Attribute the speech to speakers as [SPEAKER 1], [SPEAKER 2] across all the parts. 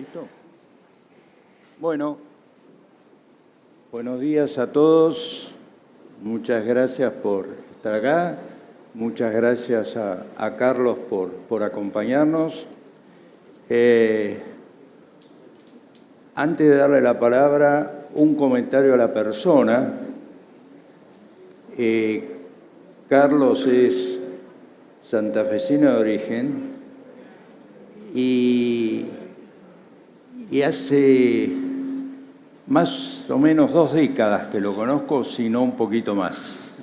[SPEAKER 1] ¿Listo? Bueno, buenos días a todos. Muchas gracias por estar acá. Muchas gracias a Carlos por acompañarnos. Antes de darle la palabra, un comentario a la persona. Carlos es santafesino de origen y hace más o menos 2 décadas que lo conozco, si no un poquito más.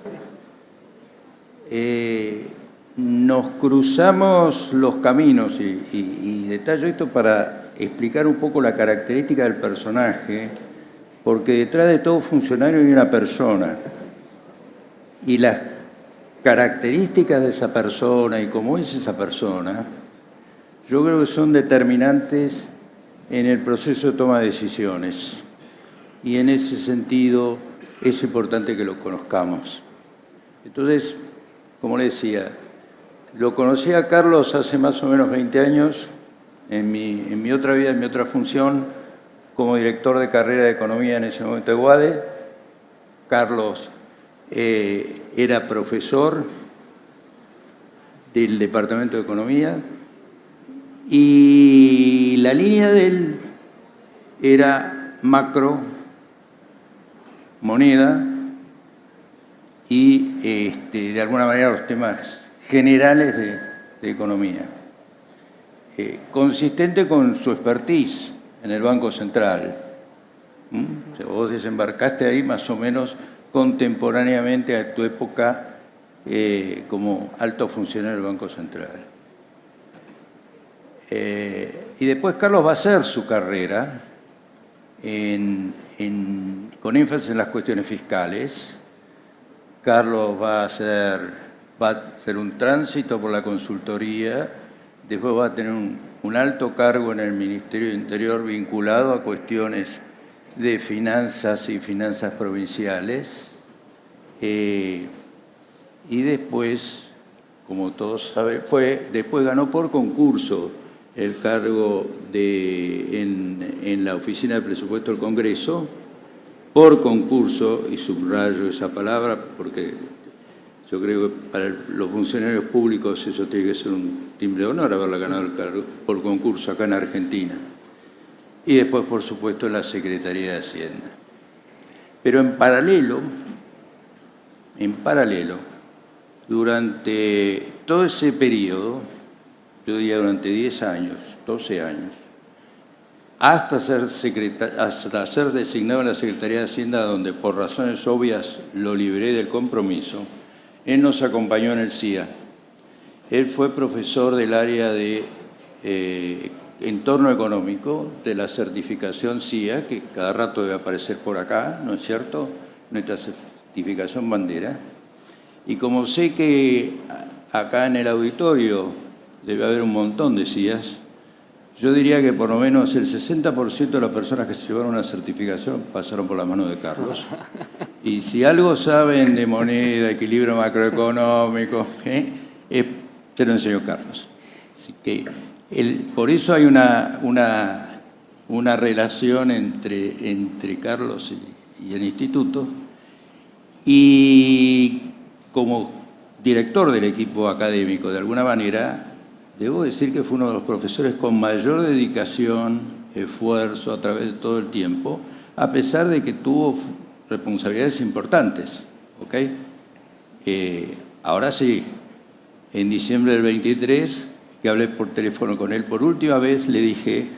[SPEAKER 1] Nos cruzamos los caminos y detallo esto para explicar un poco la característica del personaje, porque detrás de todo funcionario hay una persona. Y las características de esa persona y cómo es esa persona, yo creo que son determinantes en el proceso de toma de decisiones. Y en ese sentido es importante que lo conozcamos. Entonces, como le decía, lo conocí a Carlos hace más o menos 20 años, en mi otra vida, en mi otra función, como director de carrera de Economía en ese momento de UADE. Carlos era profesor del Departamento de Economía y la línea de él era macro, moneda y de alguna manera los temas generales de economía. Consistente con su expertise en el Banco Central. O sea, vos desembarcaste ahí más o menos contemporáneamente a tu época como alto funcionario del Banco Central. Y después Carlos va a hacer su carrera con énfasis en las cuestiones fiscales. Carlos va a hacer un tránsito por la consultoría, después va a tener un alto cargo en el Ministerio de Interior vinculado a cuestiones de finanzas y finanzas provinciales. Y después, como todos saben, después ganó por concurso el cargo en la Oficina de Presupuesto del Congreso, por concurso, y subrayo esa palabra porque yo creo que para los funcionarios públicos eso tiene que ser un timbre de honor haberla ganado el cargo por concurso acá en Argentina. Y después, por supuesto, en la Secretaría de Hacienda. Pero en paralelo, durante todo ese periodo, yo diría durante 10 años, 12 años, hasta ser designado en la Secretaría de Hacienda, donde por razones obvias lo libré del compromiso, él nos acompañó en el CIA. Él fue profesor del área de entorno económico de la certificación CIA, que cada rato debe aparecer por acá, ¿no es cierto? Nuestra certificación bandera. Y como sé que acá en el auditorio debe haber un montón de CIAs, yo diría que por lo menos el 60% de las personas que se llevaron una certificación pasaron por la mano de Carlos. Y si algo saben de moneda, equilibrio macroeconómico, te lo enseñó Carlos. Así que por eso hay una relación entre Carlos y el instituto. Y como director del equipo académico, de alguna manera, debo decir que fue uno de los profesores con mayor dedicación, esfuerzo a través de todo el tiempo, a pesar de que tuvo responsabilidades importantes. ¿Okay? Ahora sí, en diciembre del 23, que hablé por teléfono con él por última vez, le dije,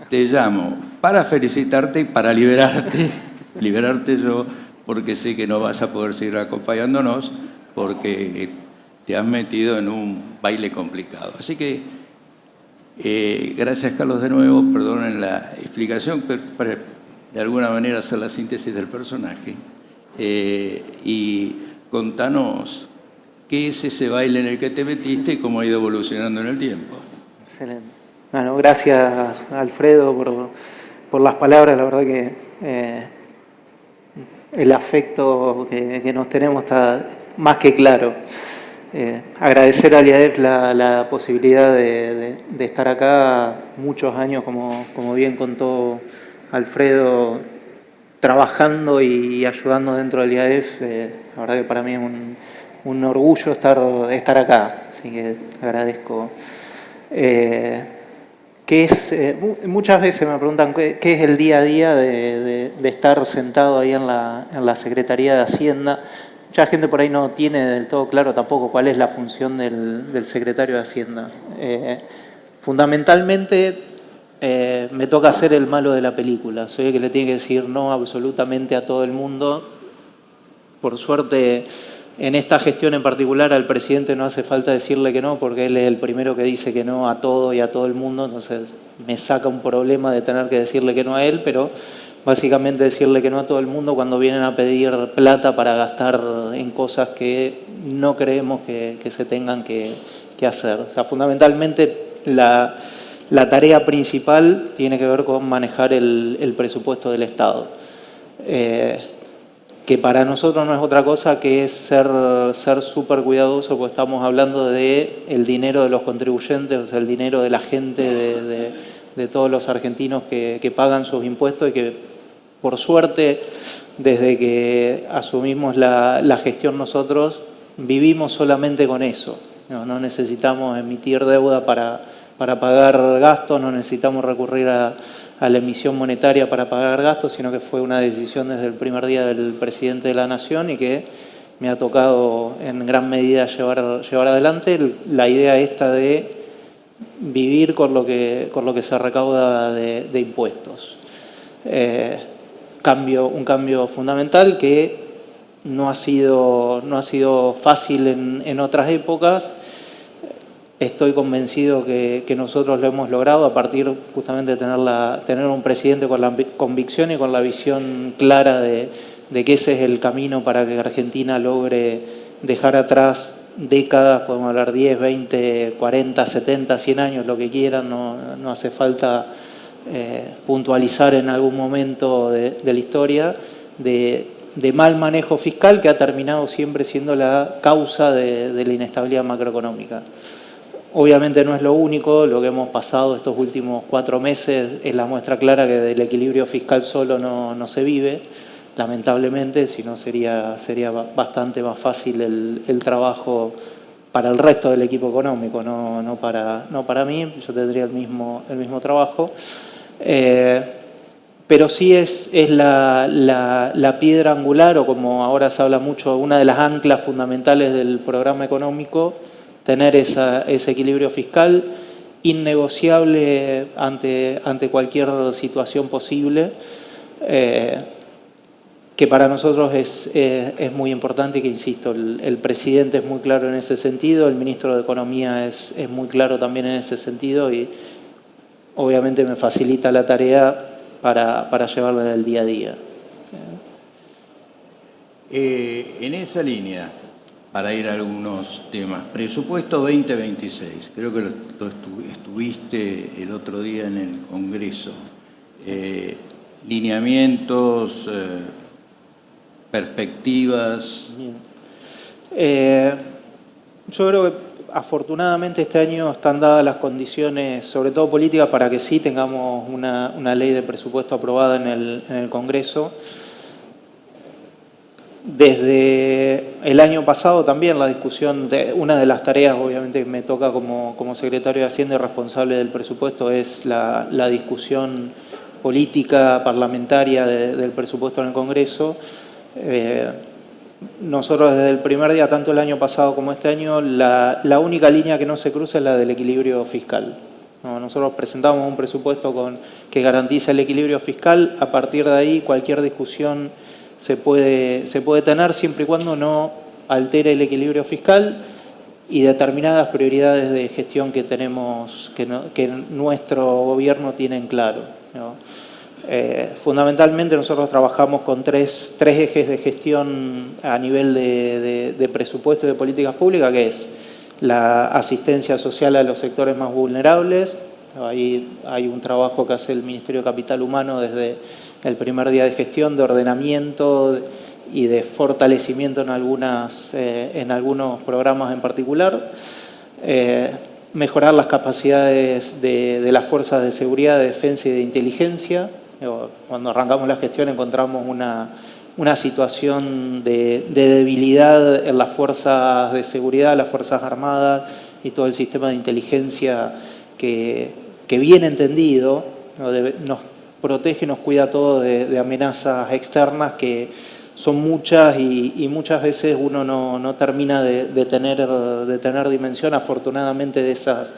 [SPEAKER 1] te llamo para felicitarte y para liberarte yo, porque sé que no vas a poder seguir acompañándonos, porque te has metido en un baile complicado. Así que, gracias Carlos de nuevo, perdonen la explicación, pero para de alguna manera hacer la síntesis del personaje. Y contanos qué es ese baile en el que te metiste y cómo ha ido evolucionando en el tiempo.
[SPEAKER 2] Excelente. Bueno, gracias Alfredo por las palabras, la verdad que el afecto que nos tenemos está más que claro. agradecer al IAEF la posibilidad de estar acá muchos años, como bien contó Alfredo, trabajando y ayudando dentro del IAEF. La verdad que para mí es un orgullo estar acá, así que agradezco. Muchas veces me preguntan qué es el día a día de estar sentado ahí en la Secretaría de Hacienda. Mucha gente por ahí no tiene del todo claro tampoco cuál es la función del secretario de Hacienda. Fundamentalmente me toca ser el malo de la película. Soy el que le tiene que decir no absolutamente a todo el mundo. Por suerte, en esta gestión en particular al presidente no hace falta decirle que no, porque él es el primero que dice que no a todo y a todo el mundo. Entonces me saca un problema de tener que decirle que no a él, pero básicamente decirle que no a todo el mundo cuando vienen a pedir plata para gastar en cosas que no creemos que se tengan que hacer. O sea, fundamentalmente la tarea principal tiene que ver con manejar el presupuesto del Estado, que para nosotros no es otra cosa que ser súper cuidadoso, porque estamos hablando del dinero de los contribuyentes, o sea, el dinero de la gente, de todos los argentinos que pagan sus impuestos y que, por suerte, desde que asumimos la gestión nosotros, vivimos solamente con eso. No necesitamos emitir deuda para pagar gastos, no necesitamos recurrir a la emisión monetaria para pagar gastos, sino que fue una decisión desde el primer día del presidente de la Nación y que me ha tocado en gran medida llevar adelante la idea esta de vivir con lo que se recauda de impuestos. Un cambio fundamental que no ha sido fácil en otras épocas. Estoy convencido que nosotros lo hemos logrado a partir justamente de tener un presidente con la convicción y con la visión clara de que ese es el camino para que Argentina logre dejar atrás décadas, podemos hablar 10, 20, 40, 70, 100 años, lo que quieran, no hace falta puntualizar en algún momento de la historia, de mal manejo fiscal que ha terminado siempre siendo la causa de la inestabilidad macroeconómica. Obviamente no es lo único, lo que hemos pasado estos últimos 4 meses es la muestra clara que del equilibrio fiscal solo no se vive, lamentablemente, si no sería bastante más fácil el trabajo para el resto del equipo económico, no para mí, yo tendría el mismo trabajo. Pero sí es la piedra angular, o como ahora se habla mucho, una de las anclas fundamentales del programa económico, tener ese equilibrio fiscal innegociable ante cualquier situación posible, que para nosotros es muy importante y que, insisto, el presidente es muy claro en ese sentido, el ministro de Economía es muy claro también en ese sentido y obviamente me facilita la tarea para llevarla en el día a día.
[SPEAKER 1] En esa línea, para ir a algunos temas, presupuesto 2026, creo que lo estuviste el otro día en el Congreso. Lineamientos, perspectivas.
[SPEAKER 2] Yo creo que afortunadamente este año están dadas las condiciones, sobre todo políticas, para que sí tengamos una ley de presupuesto aprobada en el Congreso. Desde el año pasado también la discusión, una de las tareas obviamente que me toca como secretario de Hacienda y responsable del presupuesto es la discusión política parlamentaria del presupuesto en el Congreso. Nosotros desde el primer día, tanto el año pasado como este año, la única línea que no se cruza es la del equilibrio fiscal. Nosotros presentamos un presupuesto que garantiza el equilibrio fiscal. A partir de ahí cualquier discusión se puede tener siempre y cuando no altere el equilibrio fiscal y determinadas prioridades de gestión que tenemos, que nuestro gobierno tiene en claro, ¿no? Fundamentalmente nosotros trabajamos con tres ejes de gestión a nivel de presupuesto y de políticas públicas, que es la asistencia social a los sectores más vulnerables. Ahí hay un trabajo que hace el Ministerio de Capital Humano desde el primer día de gestión, de ordenamiento y de fortalecimiento en algunos programas en particular. Mejorar las capacidades de las fuerzas de seguridad, de defensa y de inteligencia. Cuando arrancamos la gestión encontramos una situación de debilidad en las fuerzas de seguridad, las fuerzas armadas y todo el sistema de inteligencia que bien entendido nos protege y nos cuida todo de amenazas externas que son muchas y muchas veces uno no termina de tener dimensión, afortunadamente, de esas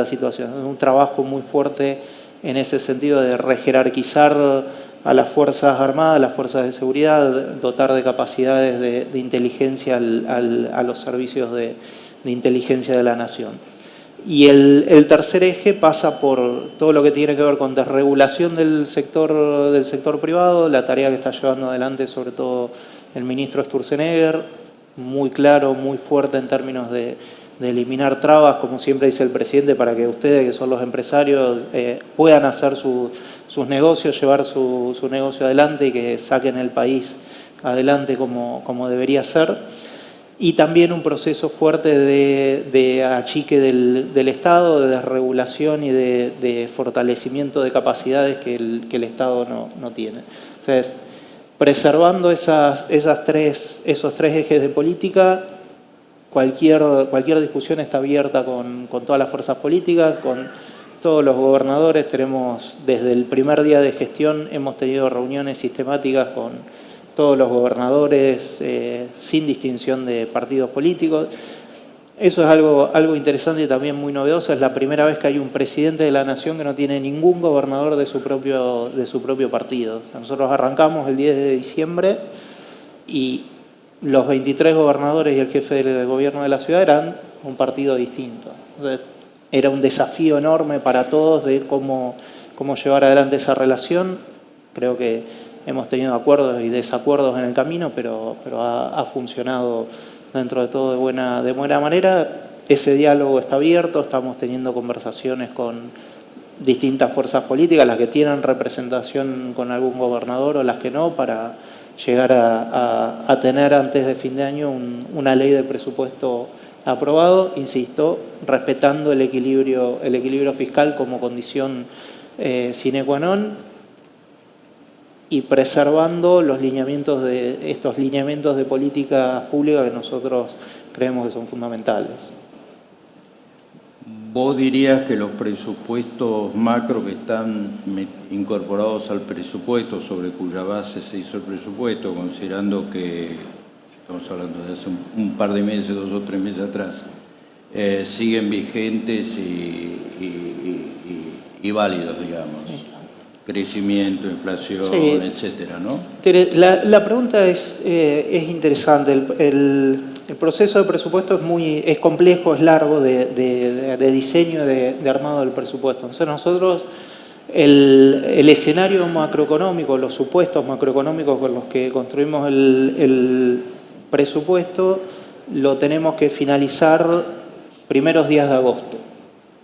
[SPEAKER 2] situaciones. Es un trabajo muy fuerte en ese sentido de rejerarquizar a las Fuerzas Armadas, a las Fuerzas de Seguridad, dotar de capacidades de inteligencia a los servicios de inteligencia de la nación. Y el tercer eje pasa por todo lo que tiene que ver con desregulación del sector privado, la tarea que está llevando adelante sobre todo el ministro Sturzenegger, muy claro, muy fuerte en términos de eliminar trabas, como siempre dice el presidente, para que ustedes, que son los empresarios, puedan hacer sus negocios, llevar su negocio adelante y que saquen el país adelante como debería ser. Y también un proceso fuerte de achique del Estado, de desregulación y de fortalecimiento de capacidades que el Estado no tiene. Entonces, preservando esos tres ejes de política, cualquier discusión está abierta con todas las fuerzas políticas, con todos los gobernadores. Desde el primer día de gestión hemos tenido reuniones sistemáticas con todos los gobernadores, sin distinción de partidos políticos. Eso es algo interesante y también muy novedoso. Es la primera vez que hay un presidente de la nación que no tiene ningún gobernador de su propio partido. Nosotros arrancamos el 10 de diciembre y los 23 gobernadores y el jefe del gobierno de la ciudad eran un partido distinto. Entonces, era un desafío enorme para todos de cómo llevar adelante esa relación. Creo que hemos tenido acuerdos y desacuerdos en el camino, pero ha funcionado dentro de todo de buena manera. Ese diálogo está abierto, estamos teniendo conversaciones con distintas fuerzas políticas, las que tienen representación con algún gobernador o las que no, para llegar a tener antes de fin de año una ley de presupuesto aprobado, insisto, respetando el equilibrio fiscal como condición sine qua non, y preservando estos lineamientos de política pública que nosotros creemos que son fundamentales.
[SPEAKER 1] ¿Vos dirías que los presupuestos macro que están incorporados al presupuesto, sobre cuya base se hizo el presupuesto, considerando que estamos hablando de hace un par de meses, 2 o 3 meses atrás, siguen vigentes y válidos, digamos? Sí. Crecimiento, inflación, sí, etcétera, ¿no?
[SPEAKER 2] La pregunta es interesante. El proceso de presupuesto es complejo, es largo de diseño, de armado del presupuesto. Entonces nosotros el escenario macroeconómico, los supuestos macroeconómicos con los que construimos el presupuesto, lo tenemos que finalizar primeros días de agosto,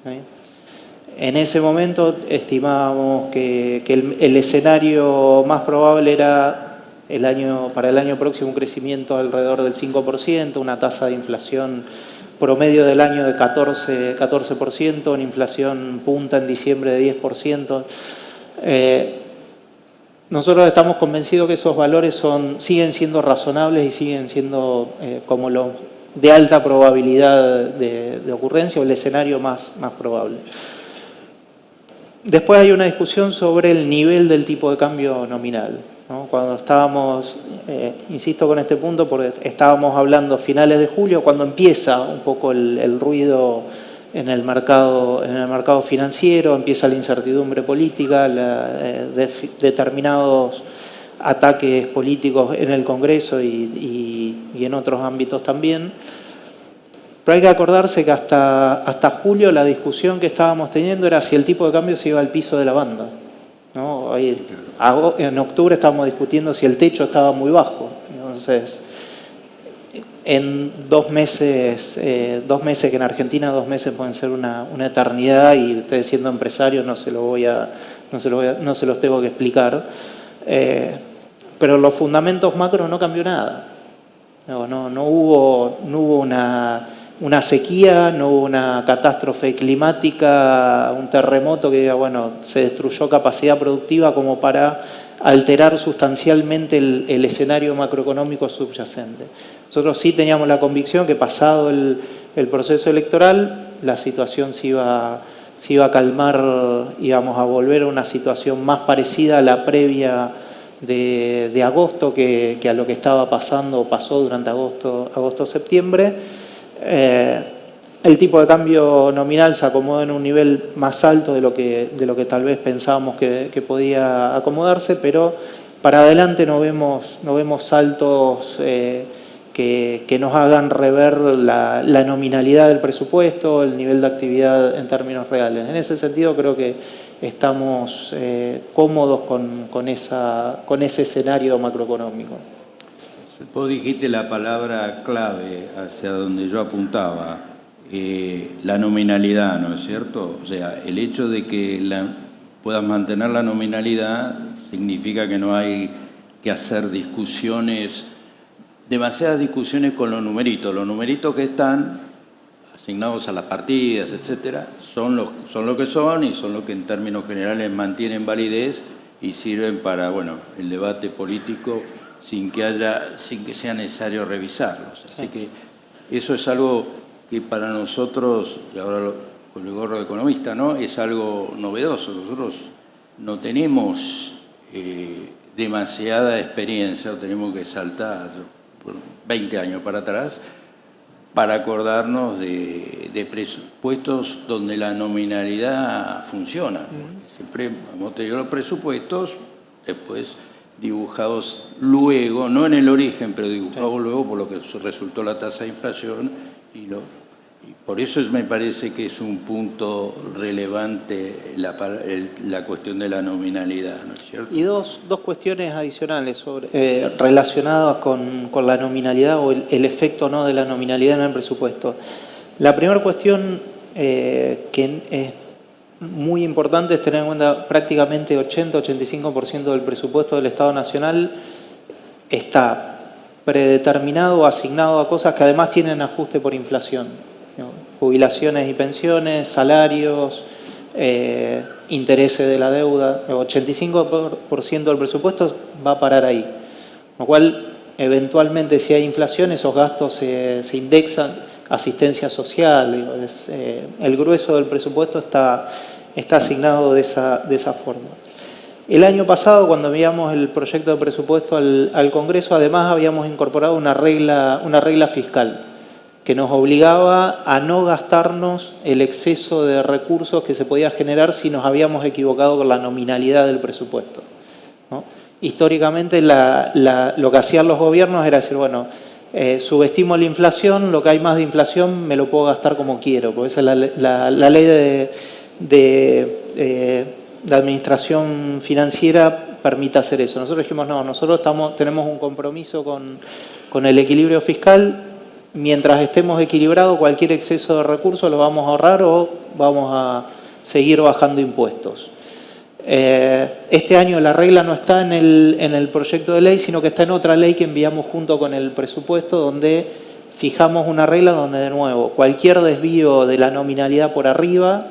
[SPEAKER 2] ¿sí? En ese momento estimábamos que el escenario más probable era para el año próximo un crecimiento alrededor del 5%, una tasa de inflación promedio del año de 14%, una inflación punta en diciembre de 10%. Nosotros estamos convencidos que esos valores siguen siendo razonables y siguen siendo como los de alta probabilidad de ocurrencia, o el escenario más probable. Después hay una discusión sobre el nivel del tipo de cambio nominal, ¿no? Cuando estábamos, insisto con este punto, porque estábamos hablando finales de julio, cuando empieza un poco el ruido en el mercado financiero, empieza la incertidumbre política, determinados ataques políticos en el Congreso y en otros ámbitos también. Pero hay que acordarse que hasta julio la discusión que estábamos teniendo era si el tipo de cambio se iba al piso de la banda, ¿no? En octubre estábamos discutiendo si el techo estaba muy bajo. Entonces, en 2 meses, que en Argentina 2 meses pueden ser una eternidad, y ustedes siendo empresarios no se los tengo que explicar. pero los fundamentos macro no cambió nada. No hubo una sequía, no hubo una catástrofe climática, un terremoto que diga, bueno, se destruyó capacidad productiva como para alterar sustancialmente el escenario macroeconómico subyacente. Nosotros sí teníamos la convicción que pasado el proceso electoral, la situación se iba a calmar, íbamos a volver a una situación más parecida a la previa de agosto que a lo que estaba pasando o pasó durante agosto-septiembre. El tipo de cambio nominal se acomodó en un nivel más alto de lo que tal vez pensábamos que podía acomodarse, pero para adelante no vemos saltos que nos hagan rever la nominalidad del presupuesto, el nivel de actividad en términos reales. En ese sentido creo que estamos cómodos con ese escenario macroeconómico.
[SPEAKER 1] Vos dijiste la palabra clave hacia donde yo apuntaba, la nominalidad, ¿no es cierto? O sea, el hecho de que puedas mantener la nominalidad significa que no hay que hacer demasiadas discusiones con los numeritos. Los numeritos que están asignados a las partidas, etcétera, son lo que son y son lo que en términos generales mantienen validez y sirven para, bueno, el debate político sin que sea necesario revisarlos. Así que eso es algo que para nosotros, y ahora con el gorro de economista, ¿no?, es algo novedoso. Nosotros no tenemos demasiada experiencia, o tenemos que saltar 20 años para atrás para acordarnos de presupuestos donde la nominalidad funciona. Siempre hemos tenido los presupuestos, después dibujados luego, no en el origen, pero dibujados luego por lo que resultó la tasa de inflación, y por eso me parece que es un punto relevante la cuestión de la nominalidad, ¿no es cierto?
[SPEAKER 2] Y dos cuestiones adicionales relacionadas con la nominalidad o el efecto, ¿no?, de la nominalidad en el presupuesto. La primera cuestión que es muy importante es tener en cuenta prácticamente 80-85% del presupuesto del Estado Nacional está predeterminado o asignado a cosas que además tienen ajuste por inflación, ¿no? Jubilaciones y pensiones, salarios, intereses de la deuda. El 85% del presupuesto va a parar ahí, con lo cual eventualmente si hay inflación esos gastos se indexan. Asistencia social, el grueso del presupuesto está asignado de esa forma. El año pasado, cuando enviamos el proyecto de presupuesto al Congreso, además habíamos incorporado una regla fiscal que nos obligaba a no gastarnos el exceso de recursos que se podía generar si nos habíamos equivocado con la nominalidad del presupuesto, ¿no? Históricamente lo que hacían los gobiernos era decir, bueno, subestimo la inflación, lo que hay más de inflación me lo puedo gastar como quiero, porque esa es la ley de administración financiera permite hacer eso. Nosotros dijimos, no, nosotros tenemos un compromiso con el equilibrio fiscal. Mientras estemos equilibrados, cualquier exceso de recursos lo vamos a ahorrar o vamos a seguir bajando impuestos. Este año la regla no está en el proyecto de ley, sino que está en otra ley que enviamos junto con el presupuesto, donde fijamos una regla donde, de nuevo, cualquier desvío de la nominalidad por arriba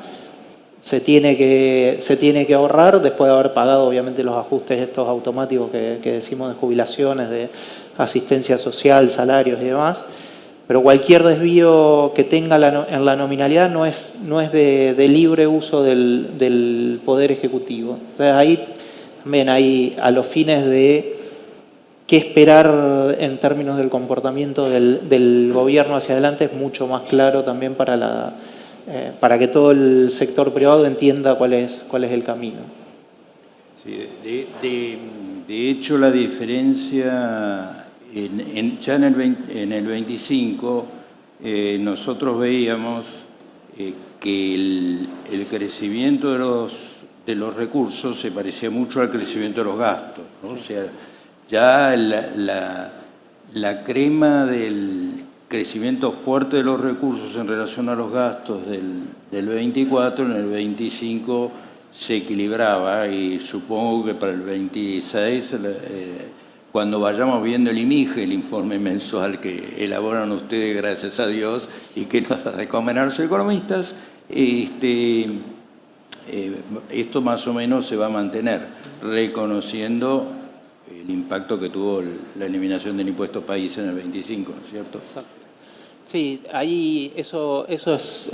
[SPEAKER 2] se tiene que ahorrar después de haber pagado, obviamente, los ajustes estos automáticos que decimos de jubilaciones, de asistencia social, salarios y demás. Pero cualquier desvío que tenga en la nominalidad no es de libre uso del Poder Ejecutivo. Entonces ahí también hay, a los fines de qué esperar en términos del comportamiento del gobierno hacia adelante, es mucho más claro también para que todo el sector privado entienda cuál es el camino.
[SPEAKER 1] Sí, de hecho, la diferencia... ya en el 25 nosotros veíamos que el crecimiento de los recursos se parecía mucho al crecimiento de los gastos, ¿no? O sea, ya la crema del crecimiento fuerte de los recursos en relación a los gastos del 24, en el 25 se equilibraba, y supongo que para el 26 cuando vayamos viendo el IMIGE, el informe mensual que elaboran ustedes, gracias a Dios, y que nos hace comer a los economistas, esto más o menos se va a mantener, reconociendo el impacto que tuvo la eliminación del impuesto país en el 25, ¿no es cierto?
[SPEAKER 2] Exacto. Sí, ahí eso es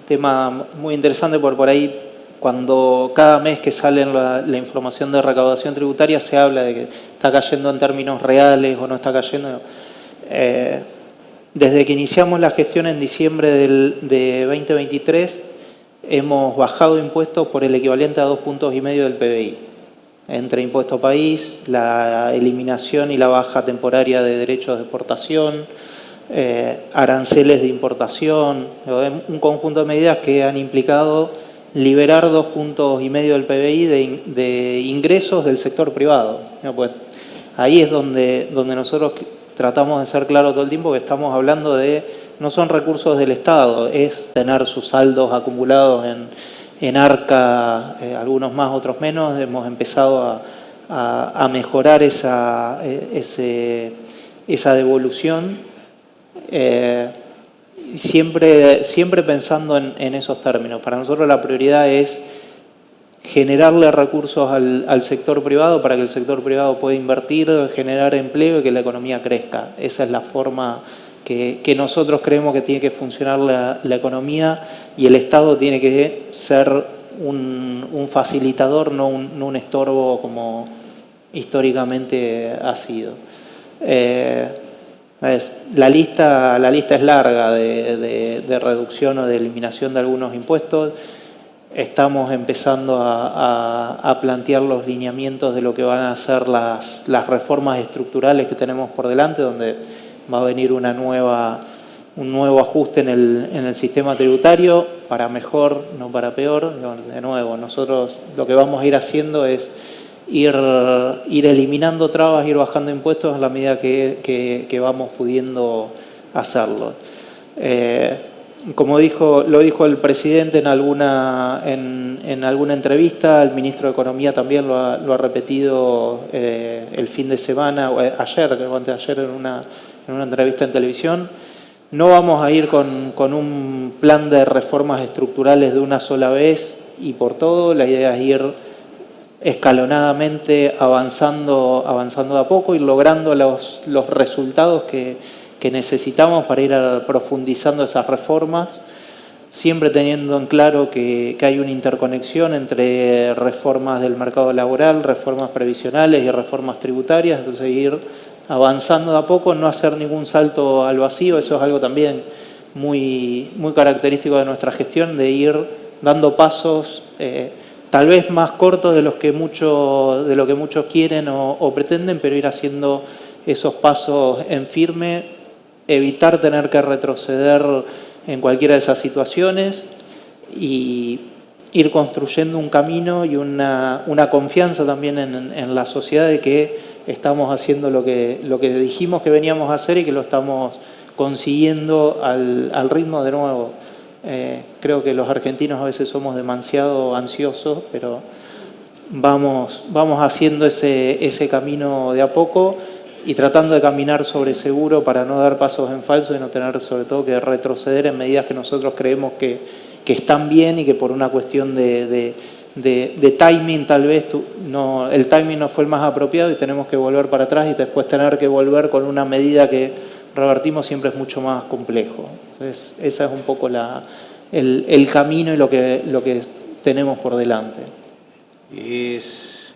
[SPEAKER 2] tema muy interesante, porque por ahí cuando cada mes que sale la información de recaudación tributaria se habla de que está cayendo en términos reales o no está cayendo. Desde que iniciamos la gestión en diciembre de 2023, hemos bajado impuestos por el equivalente a 2,5 puntos del PBI. Entre impuesto país, la eliminación y la baja temporaria de derechos de exportación, aranceles de importación, un conjunto de medidas que han implicado liberar 2,5 puntos del PBI de ingresos del sector privado. Pues ahí es donde nosotros tratamos de ser claros todo el tiempo que estamos hablando de, no son recursos del Estado, es tener sus saldos acumulados en ARCA, algunos más, otros menos. Hemos empezado a mejorar esa devolución, siempre pensando en esos términos. Para nosotros la prioridad es generarle recursos al sector privado para que el sector privado pueda invertir, generar empleo y que la economía crezca. Esa es la forma que nosotros creemos que tiene que funcionar la economía, y el Estado tiene que ser un facilitador, no un estorbo como históricamente ha sido. La lista es larga de reducción o de eliminación de algunos impuestos. Estamos empezando a plantear los lineamientos de lo que van a ser las reformas estructurales que tenemos por delante, donde va a venir un nuevo ajuste en el sistema tributario, para mejor, no para peor. De nuevo, nosotros lo que vamos a ir haciendo es ir eliminando trabas, ir bajando impuestos a la medida que vamos pudiendo hacerlo. Como lo dijo el presidente en alguna entrevista, el ministro de Economía también lo ha repetido el fin de semana, o ayer, creo, antes de ayer, en una entrevista en televisión. No vamos a ir con un plan de reformas estructurales de una sola vez y por todo. La idea es ir escalonadamente avanzando de a poco y logrando los resultados que necesitamos para ir profundizando esas reformas, siempre teniendo en claro que hay una interconexión entre reformas del mercado laboral, reformas previsionales y reformas tributarias. Entonces ir avanzando de a poco, no hacer ningún salto al vacío. Eso es algo también muy característico de nuestra gestión, de ir dando pasos tal vez más cortos de lo que muchos quieren o pretenden, pero ir haciendo esos pasos en firme, evitar tener que retroceder en cualquiera de esas situaciones y ir construyendo un camino y una confianza también en la sociedad de que estamos haciendo lo que dijimos que veníamos a hacer y que lo estamos consiguiendo al ritmo. De nuevo, creo que los argentinos a veces somos demasiado ansiosos, pero vamos haciendo ese camino de a poco y tratando de caminar sobre seguro para no dar pasos en falso y no tener sobre todo que retroceder en medidas que nosotros creemos que están bien y que por una cuestión de timing tal vez el timing no fue el más apropiado y tenemos que volver para atrás, y después tener que volver con una medida que revertimos siempre es mucho más complejo. Entonces, ese es un poco el camino y lo que tenemos por delante.
[SPEAKER 1] Es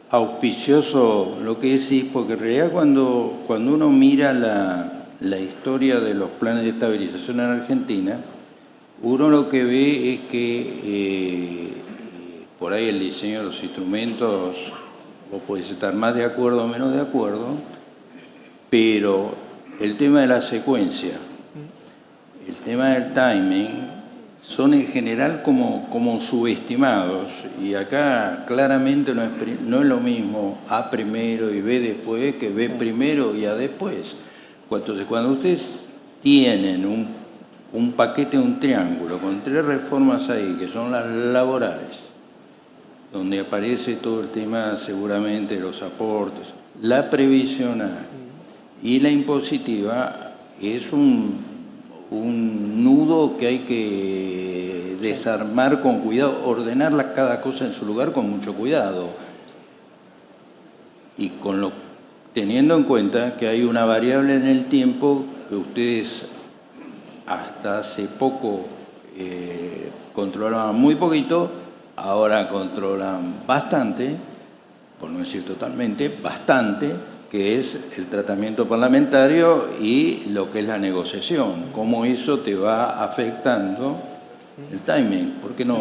[SPEAKER 1] auspicioso lo que decís, porque en realidad cuando uno mira la historia de los planes de estabilización en Argentina, uno lo que ve es que por ahí el diseño de los instrumentos, vos podés estar más de acuerdo o menos de acuerdo, pero el tema de la secuencia, el tema del timing, son en general como subestimados, y acá claramente no es lo mismo A primero y B después que B primero y A después. Entonces, cuando ustedes tienen un paquete, un triángulo, con 3 reformas ahí, que son las laborales, donde aparece todo el tema seguramente de los aportes, la previsional y la impositiva es un nudo que hay que desarmar con cuidado, ordenar cada cosa en su lugar con mucho cuidado. Y teniendo en cuenta que hay una variable en el tiempo que ustedes hasta hace poco controlaban muy poquito, ahora controlan bastante, por no decir totalmente, bastante, que es el tratamiento parlamentario y lo que es la negociación, cómo eso te va afectando el timing. ¿Por qué no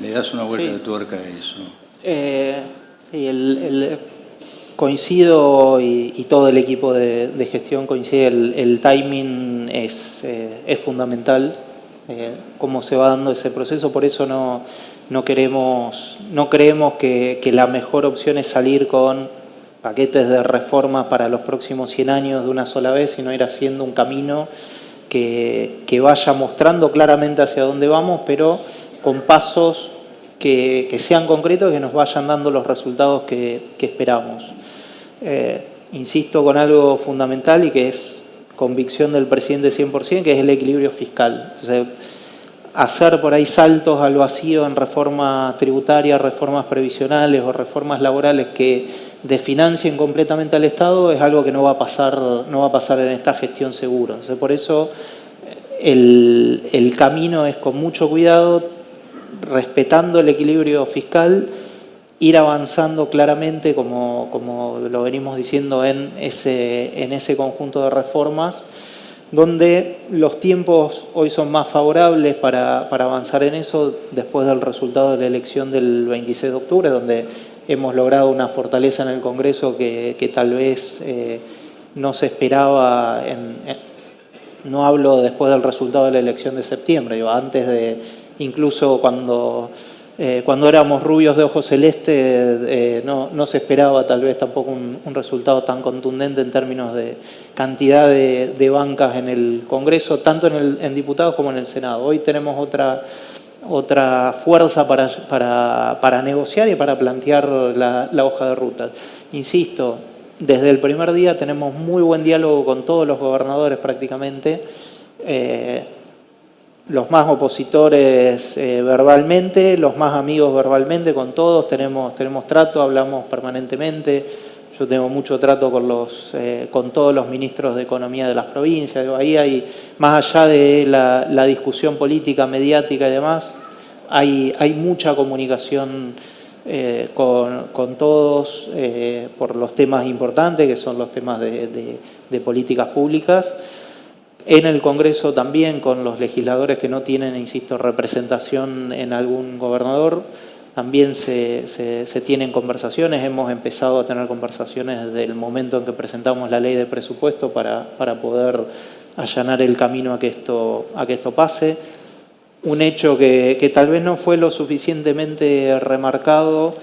[SPEAKER 1] le das una vuelta de tuerca a eso?
[SPEAKER 2] Sí, coincido y todo el equipo de gestión coincide, el timing es fundamental, cómo se va dando ese proceso, por eso no creemos que la mejor opción es salir con paquetes de reformas para los próximos 100 años de una sola vez, sino ir haciendo un camino que vaya mostrando claramente hacia dónde vamos, pero con pasos que sean concretos y que nos vayan dando los resultados que esperamos. Insisto con algo fundamental y que es convicción del presidente 100%, que es el equilibrio fiscal. Entonces, hacer por ahí saltos al vacío en reformas tributarias, reformas previsionales o reformas laborales que desfinancien completamente al Estado es algo que no va a pasar en esta gestión seguro. Entonces, por eso el camino es con mucho cuidado, respetando el equilibrio fiscal, ir avanzando claramente, como lo venimos diciendo, en ese conjunto de reformas, donde los tiempos hoy son más favorables para avanzar en eso después del resultado de la elección del 26 de octubre, donde hemos logrado una fortaleza en el Congreso que tal vez no se esperaba, no hablo después del resultado de la elección de septiembre, digo, antes incluso cuando éramos rubios de ojos celeste, no se esperaba tal vez tampoco un resultado tan contundente en términos de cantidad de bancas en el Congreso, tanto en diputados como en el Senado. Hoy tenemos otra fuerza para negociar y para plantear la hoja de ruta. Insisto, desde el primer día tenemos muy buen diálogo con todos los gobernadores prácticamente, los más opositores verbalmente, los más amigos verbalmente, con todos tenemos trato, hablamos permanentemente. Yo tengo mucho trato con todos los ministros de Economía de las provincias. Ahí hay, más allá de la discusión política, mediática y demás, hay mucha comunicación con todos por los temas importantes, que son los temas de políticas públicas. En el Congreso también, con los legisladores que no tienen, insisto, representación en algún gobernador, también se tienen conversaciones. Hemos empezado a tener conversaciones desde el momento en que presentamos la ley de presupuesto para poder allanar el camino a que esto pase. Un hecho que tal vez no fue lo suficientemente remarcado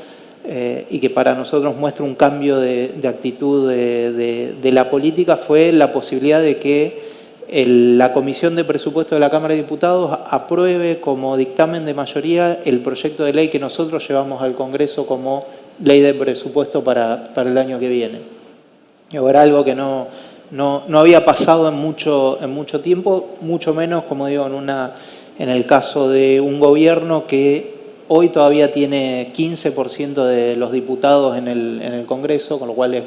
[SPEAKER 2] y que para nosotros muestra un cambio de actitud de la política fue la posibilidad de que la Comisión de Presupuesto de la Cámara de Diputados apruebe como dictamen de mayoría el proyecto de ley que nosotros llevamos al Congreso como ley de presupuesto para el año que viene. Era algo que no había pasado en mucho tiempo, mucho menos, como digo, en el caso de un gobierno que hoy todavía tiene 15% de los diputados en el Congreso, con lo cual es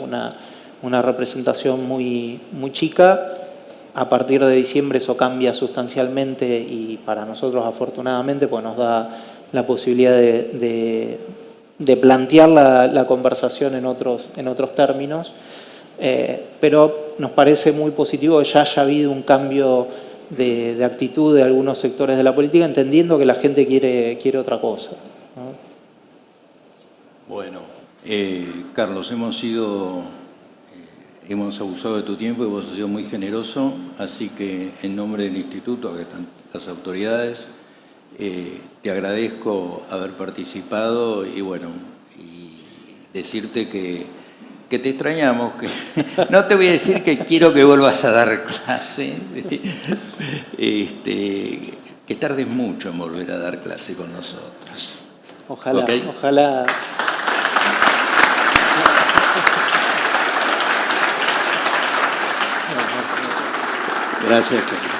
[SPEAKER 2] una representación muy chica. A partir de diciembre eso cambia sustancialmente y para nosotros afortunadamente pues nos da la posibilidad de plantear la conversación en otros términos, pero nos parece muy positivo que ya haya habido un cambio de actitud de algunos sectores de la política, entendiendo que la gente quiere otra cosa, ¿no?
[SPEAKER 1] Bueno, Carlos, hemos abusado de tu tiempo y vos has sido muy generoso, así que en nombre del Instituto, acá están las autoridades, te agradezco haber participado y bueno, y decirte que te extrañamos, que no te voy a decir que quiero que vuelvas a dar clase, que tardes mucho en volver a dar clase con nosotros.
[SPEAKER 2] Ojalá,
[SPEAKER 1] ¿Okay?
[SPEAKER 2] ojalá.
[SPEAKER 1] Gracias.